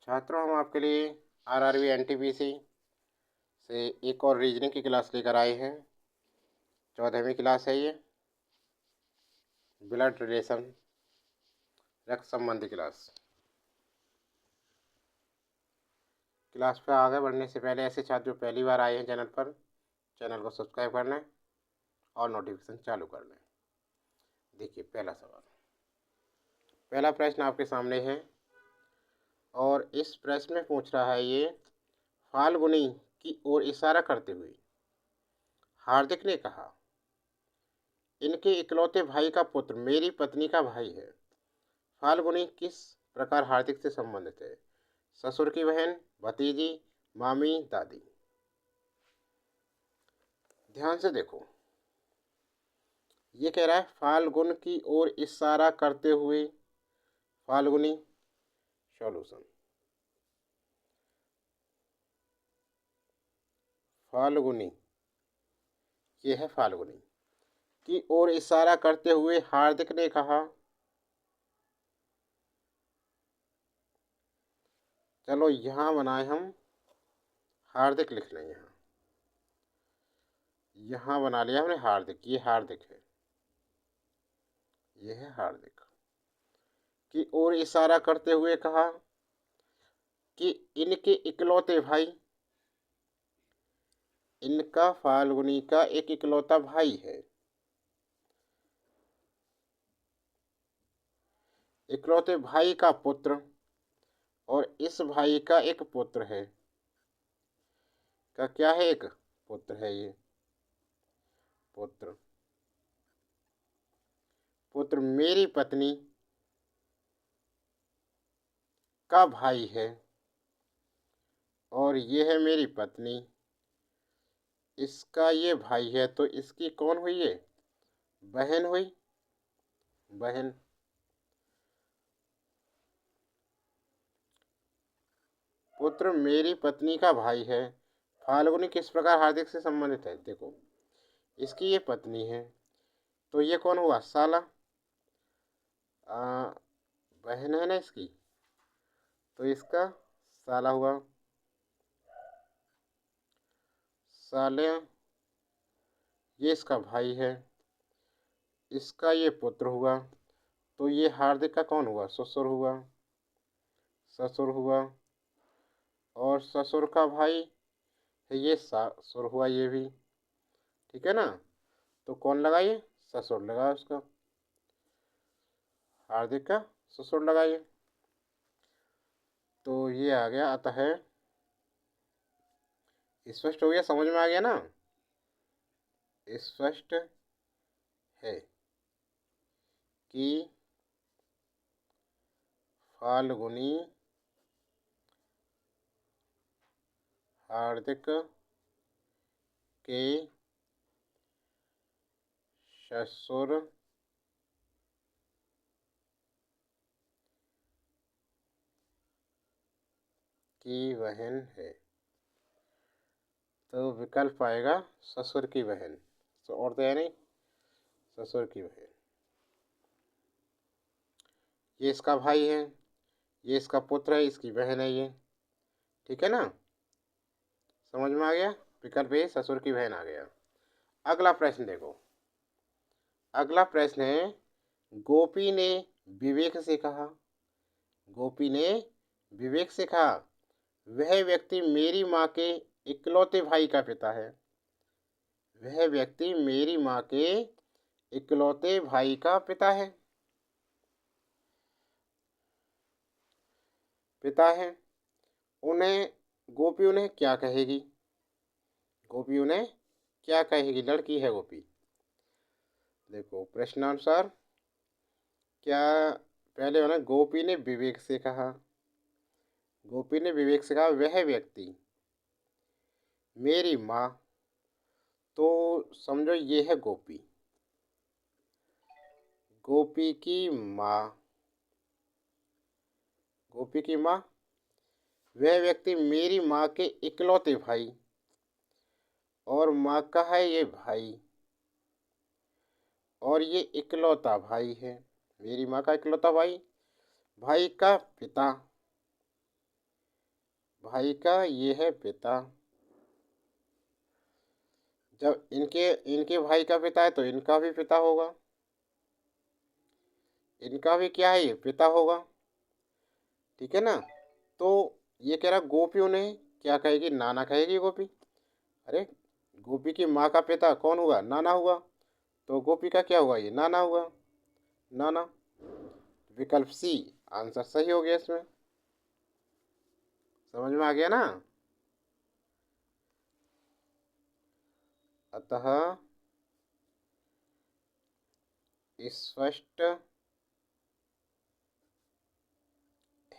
छात्रों, हम आपके लिए आरआरबी एनटीपीसी से एक और रीजनिंग की क्लास लेकर आए हैं। 14वीं क्लास है ये, ब्लड रिलेशन, रक्त संबंधी क्लास। क्लास पर आगे बढ़ने से पहले ऐसे छात्र जो पहली बार आए हैं चैनल पर, चैनल को सब्सक्राइब कर लें और नोटिफिकेशन चालू कर लें। देखिए, पहला सवाल, पहला प्रश्न आपके सामने है और इस प्रश्न में पूछ रहा है ये, फाल्गुनी की ओर इशारा करते हुए हार्दिक ने कहा, इनके इकलौते भाई का पुत्र मेरी पत्नी का भाई है। फाल्गुनी किस प्रकार हार्दिक से संबंधित है? ससुर की बहन, भतीजी, मामी, दादी। ध्यान से देखो, ये कह रहा है फाल्गुन की ओर इशारा करते हुए। फाल्गुनी, सॉल्यूशन, फाल्गुनी, ये है फाल्गुनी की ओर इशारा करते हुए हार्दिक ने कहा। चलो यहाँ बनाए हम, हार्दिक लिख लें। यहाँ बना लिया हमने हार्दिक, ये हार्दिक है, ये है हार्दिक की ओर इशारा करते हुए कहा कि इनके इकलौते भाई, इनका फाल्गुनी का एक इकलौता भाई है। इकलौते भाई का पुत्र, और इस भाई का एक पुत्र है। का क्या है? एक पुत्र है। ये पुत्र, पुत्र मेरी पत्नी का भाई है, और ये है मेरी पत्नी, इसका ये भाई है, तो इसकी कौन हुई? ये बहन हुई, बहन। पुत्र मेरी पत्नी का भाई है। फाल्गुनी किस प्रकार हार्दिक से संबंधित है? देखो, इसकी ये पत्नी है, तो ये कौन हुआ? साला। बहन है ना इसकी, तो इसका साला हुआ। साले, ये इसका भाई है, इसका ये पुत्र हुआ, तो ये हार्दिक का कौन हुआ? ससुर हुआ, ससुर हुआ। और ससुर का भाई है ये ससुर हुआ, ये भी ठीक है ना। तो कौन लगा? ये ससुर लगा उसका, हार्दिक का ससुर लगाइए। तो ये आ गया, आता है। स्पष्ट हो गया, समझ में आ गया ना? स्पष्ट है कि फाल्गुनी हार्दिक के ससुर की बहन है। तो विकल्प आएगा ससुर की बहन, तो और तो है नहीं, ससुर की बहन। ये इसका भाई है, ये इसका पुत्र है, इसकी बहन है ये, ठीक है ना। समझ में आ गया? विकल्प ए, ससुर की बहन आ गया। अगला प्रश्न देखो, अगला प्रश्न है, गोपी ने विवेक से कहा, गोपी ने विवेक से कहा, वह व्यक्ति मेरी माँ के इकलौते भाई का पिता है। वह व्यक्ति मेरी माँ के इकलौते भाई का पिता है, पिता है। उन्हें, गोपी उन्हें क्या कहेगी? गोपी उन्हें क्या कहेगी? लड़की है गोपी। देखो, प्रश्नानुसार क्या, पहले होना, गोपी ने विवेक से कहा, गोपी ने विवेक से कहा वह व्यक्ति मेरी माँ, तो समझो ये है गोपी, गोपी की माँ, गोपी की माँ। वह व्यक्ति मेरी माँ के इकलौते भाई, और माँ का है ये भाई, और ये इकलौता भाई है, मेरी माँ का इकलौता भाई, भाई का पिता, भाई का ये है पिता। जब इनके इनके भाई का पिता है तो इनका भी पिता होगा, इनका भी क्या है, ये पिता होगा। ठीक है ना। तो ये कह रहा गोपी उन्हें क्या कहेगी, नाना कहेगी गोपी। अरे गोपी की माँ का पिता कौन हुआ, नाना हुआ। तो गोपी का क्या हुआ, ये नाना हुआ, नाना। विकल्प सी आंसर सही हो गया इसमें। समझ में आ गया ना। अतः स्पष्ट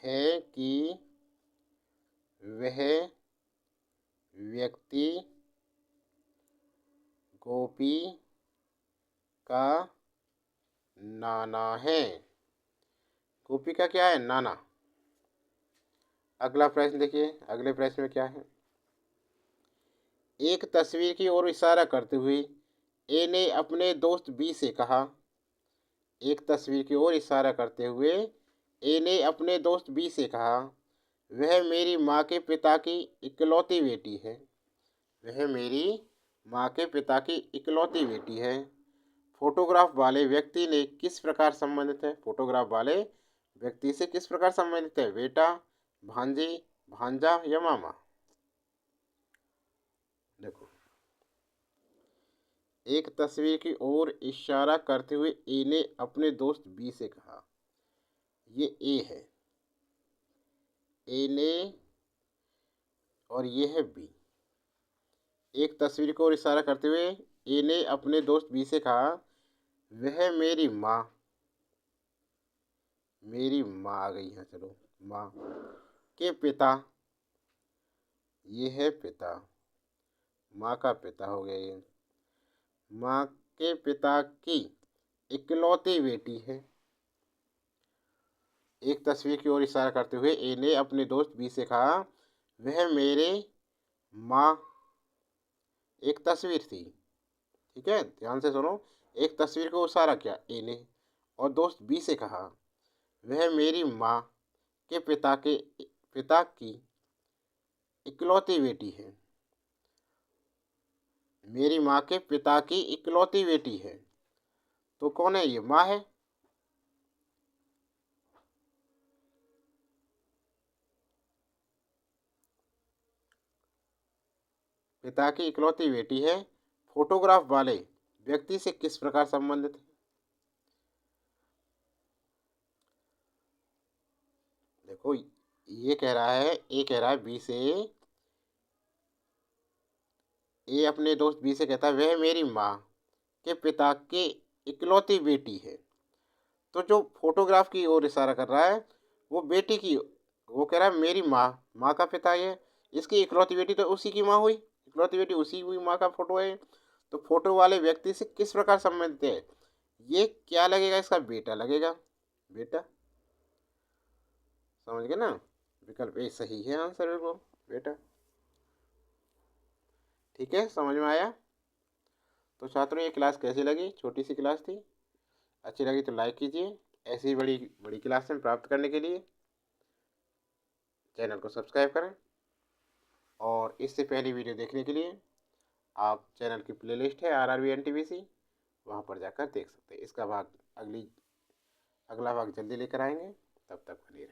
है कि वह व्यक्ति गोपी का नाना है। गोपी का क्या है, नाना। अगला प्रश्न देखिए, अगले प्रश्न में क्या है। एक तस्वीर की ओर इशारा करते हुए ए ने अपने दोस्त बी से कहा। एक तस्वीर की ओर इशारा करते हुए ए ने अपने दोस्त बी से कहा, वह मेरी माँ के पिता की इकलौती बेटी है। वह मेरी माँ के पिता की इकलौती बेटी है। फोटोग्राफ वाले व्यक्ति ने किस प्रकार संबंधित है, फोटोग्राफ वाले व्यक्ति से किस प्रकार संबंधित है, बेटा, भांजी, भांजा या मामा। देखो, एक तस्वीर की ओर इशारा करते हुए ए ने अपने दोस्त बी से कहा। ये ए है, ए ने, और ये है बी। एक तस्वीर को इशारा करते हुए ए ने अपने दोस्त बी से कहा, वह मेरी माँ, मेरी माँ आ गई है, चलो माँ के पिता, ये है पिता, माँ का पिता हो गया ये, माँ के पिता की इकलौती बेटी है। एक तस्वीर की ओर इशारा करते हुए ए ने अपने दोस्त बी से कहा, वह मेरे माँ, एक तस्वीर थी। ठीक है, ध्यान से सुनो। एक तस्वीर को इशारा किया ए ने और दोस्त बी से कहा, वह मेरी माँ के पिता की इकलौती बेटी है। मेरी माँ के पिता की इकलौती बेटी है, तो कौन है ये, माँ है। पिता की इकलौती बेटी है, फोटोग्राफ वाले व्यक्ति से किस प्रकार संबंधित है। देखो, ये कह रहा है, ए कह रहा है बी से, ए अपने दोस्त बी से कहता है वह मेरी माँ के पिता की इकलौती बेटी है। तो जो फोटोग्राफ की ओर इशारा कर रहा है वो बेटी की, वो कह रहा है मेरी माँ, माँ का पिता ये, इसकी इकलौती बेटी तो उसी की माँ हुई, इकलौती बेटी उसी हुई, माँ का फोटो है। तो फोटो वाले व्यक्ति से किस प्रकार संबंधित है, ये क्या लगेगा, इसका बेटा लगेगा, बेटा। समझ गए ना। विकल्प ए सही है आंसर, बिल्कुल बेटा। ठीक है, समझ में आया। तो छात्रों, ये क्लास कैसी लगी, छोटी सी क्लास थी, अच्छी लगी तो लाइक कीजिए। ऐसी बड़ी बड़ी क्लास में प्राप्त करने के लिए चैनल को सब्सक्राइब करें, और इससे पहली वीडियो देखने के लिए आप चैनल की प्लेलिस्ट है RRB NTPC, वहाँ पर जाकर देख सकते हैं। इसका भाग अगला भाग जल्दी लेकर आएंगे, तब तक बने रहिए।